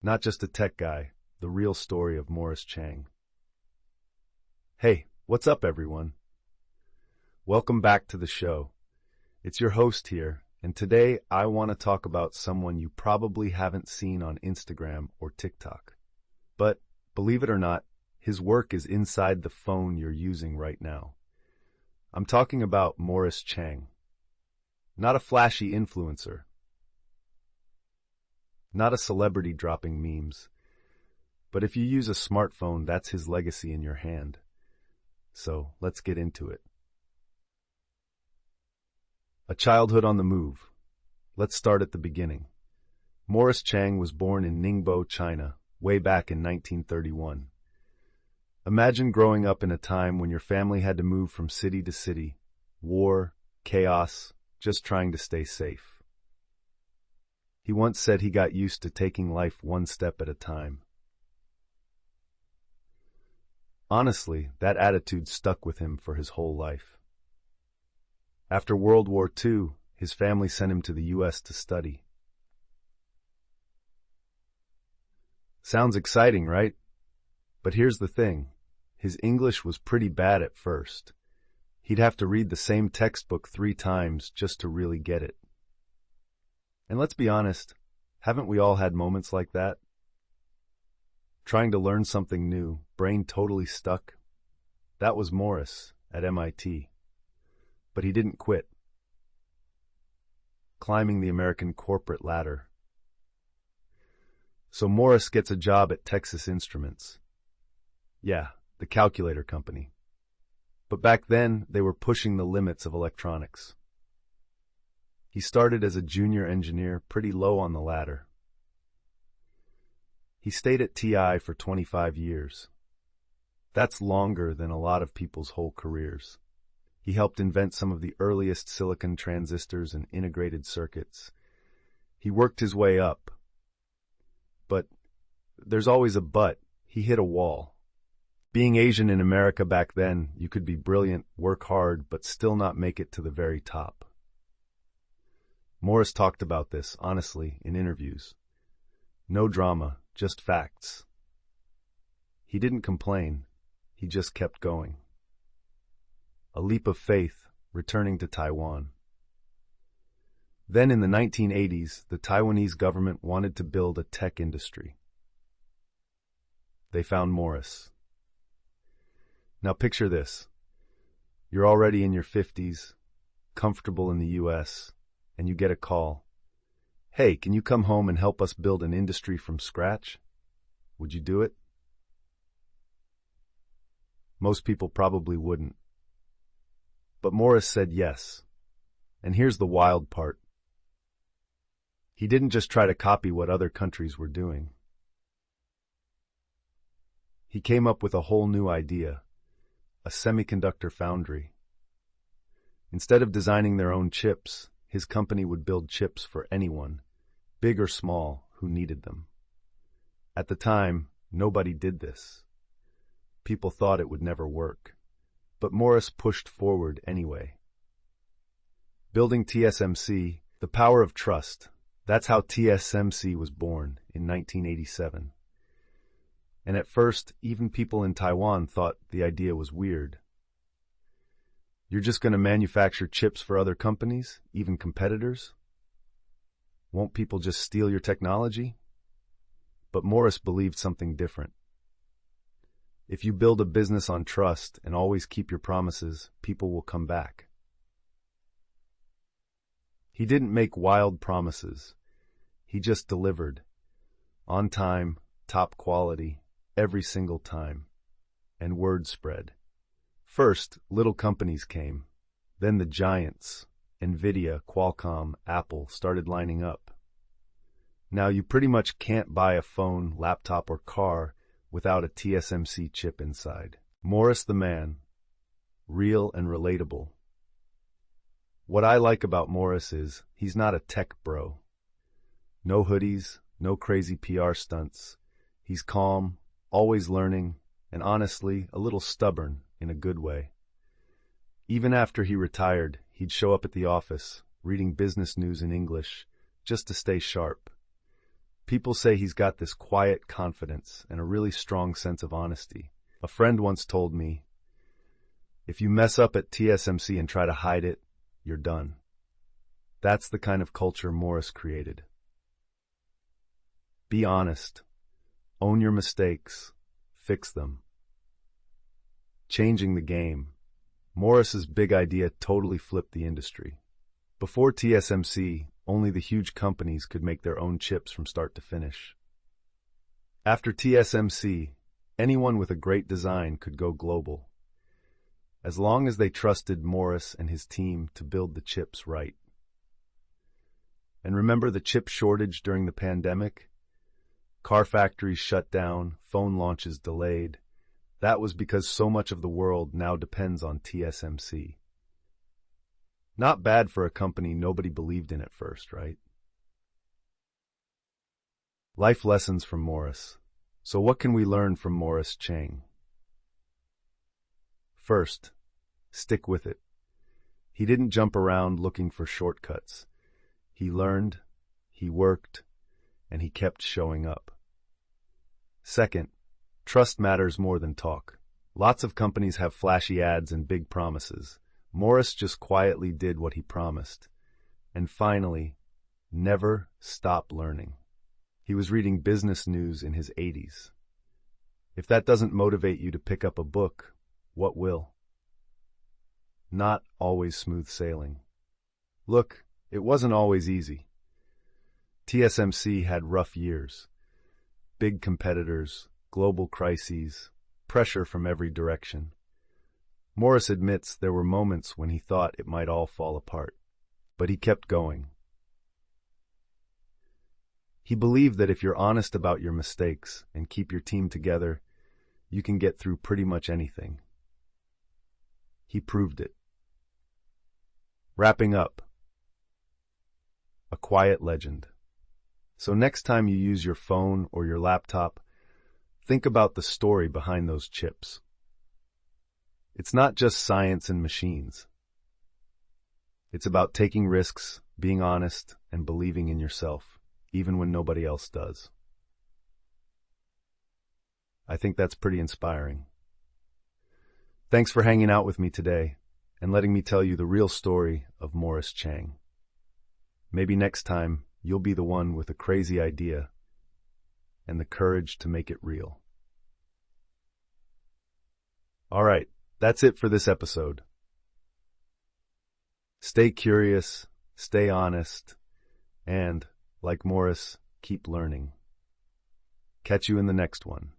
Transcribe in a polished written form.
Not just a tech guy, the real story of MorrisChang. Hey, what's up, everyone? Welcome back to the show. It's your host here, and today I want to talk about someone you probably haven't seen on Instagram or TikTok. But believe it or not, his work is inside the phone you're using right now. I'm talking about MorrisChang. Not a flashy influencer. Not a celebrity dropping memes. But if you use a smartphone, that's his legacy in your hand. So let's get into it. A childhood on the move. Let's start at the beginning. MorrisChang was born in Ningbo, China, way back in 1931. Imagine growing up in a time when your family had to move from city to city, war, chaos, just trying to stay safe. He once said he got used to taking life one step at a time. Honestly, that attitude stuck with him for his whole life. After World War II, his family sent him to the U.S. to study. Sounds exciting, right? But here's the thing. His English was pretty bad at first. He'd have to read the same textbook 3 times just to really get it. And let's be honest, haven't we all had moments like that? Trying to learn something new, brain totally stuck. That was Morris at MIT. But he didn't quit. Climbing the American corporate ladder. So Morris gets a job at Texas Instruments. Yeah, the calculator company. But back then, they were pushing the limits of electronics. He started as a junior engineer, pretty low on the ladder. He stayed at TI for 25 years. That's longer than a lot of people's whole careers. He helped invent some of the earliest silicon transistors and integrated circuits. He worked his way up. But there's always a but. He hit a wall. Being Asian in America back then, you could be brilliant, work hard, but still not make it to the very top. Morris talked about this, honestly, in interviews. No drama, just facts. He didn't complain. He just kept going. A leap of faith, returning to Taiwan. Then in the 1980s, the Taiwanese government wanted to build a tech industry. They found Morris. Now picture this. You're already in your 50s, comfortable in the U.S., and you get a call. Hey, can you come home and help us build an industry from scratch? Would you do it? Most people probably wouldn't. But Morris said yes. And here's the wild part. He didn't just try to copy what other countries were doing. He came up with a whole new idea. A semiconductor foundry. Instead of designing their own chips, his company would build chips for anyone, big or small, who needed them. At the time, nobody did this. People thought it would never work. But Morris pushed forward anyway. Building TSMC, the power of trust. That's how TSMC was born in 1987. And at first, even people in Taiwan thought the idea was weird. You're just going to manufacture chips for other companies, even competitors? Won't people just steal your technology? But Morris believed something different. If you build a business on trust and always keep your promises, people will come back. He didn't make wild promises. He just delivered. On time, top quality, every single time. And word spread. First, little companies came. Then the giants, NVIDIA, Qualcomm, Apple, started lining up. Now you pretty much can't buy a phone, laptop, or car without a TSMC chip inside. Morris the man. Real and relatable. What I like about Morris is he's not a tech bro. No hoodies, no crazy PR stunts. He's calm, always learning, and honestly, a little stubborn in a good way. Even after he retired, he'd show up at the office, reading business news in English, just to stay sharp. People say he's got this quiet confidence and a really strong sense of honesty. A friend once told me, if you mess up at TSMC and try to hide it, you're done. That's the kind of culture Morris created. Be honest. Own your mistakes. Fix them. Changing the game. Morris's big idea totally flipped the industry. Before TSMC, only the huge companies could make their own chips from start to finish. After TSMC, anyone with a great design could go global, as long as they trusted Morris and his team to build the chips right. And remember the chip shortage during the pandemic? Car factories shut down, phone launches delayed. That was because so much of the world now depends on TSMC. Not bad for a company nobody believed in at first, right? Life lessons from Morris. So what can we learn from MorrisChang? First, stick with it. He didn't jump around looking for shortcuts. He learned, he worked, and he kept showing up. Second, trust matters more than talk. Lots of companies have flashy ads and big promises. Morris just quietly did what he promised. And finally, never stop learning. He was reading business news in his 80s. If that doesn't motivate you to pick up a book, what will? Not always smooth sailing. Look, it wasn't always easy. TSMC had rough years. Big competitors, global crises, pressure from every direction. Morris admits there were moments when he thought it might all fall apart, but he kept going. He believed that if you're honest about your mistakes and keep your team together, you can get through pretty much anything. He proved it. Wrapping up. A quiet legend. So next time you use your phone or your laptop, think about the story behind those chips. It's not just science and machines. It's about taking risks, being honest, and believing in yourself, even when nobody else does. I think that's pretty inspiring. Thanks for hanging out with me today and letting me tell you the real story of MorrisChang. Maybe next time you'll be the one with a crazy idea and the courage to make it real. All right, that's it for this episode. Stay curious, stay honest, and, like Morris, keep learning. Catch you in the next one.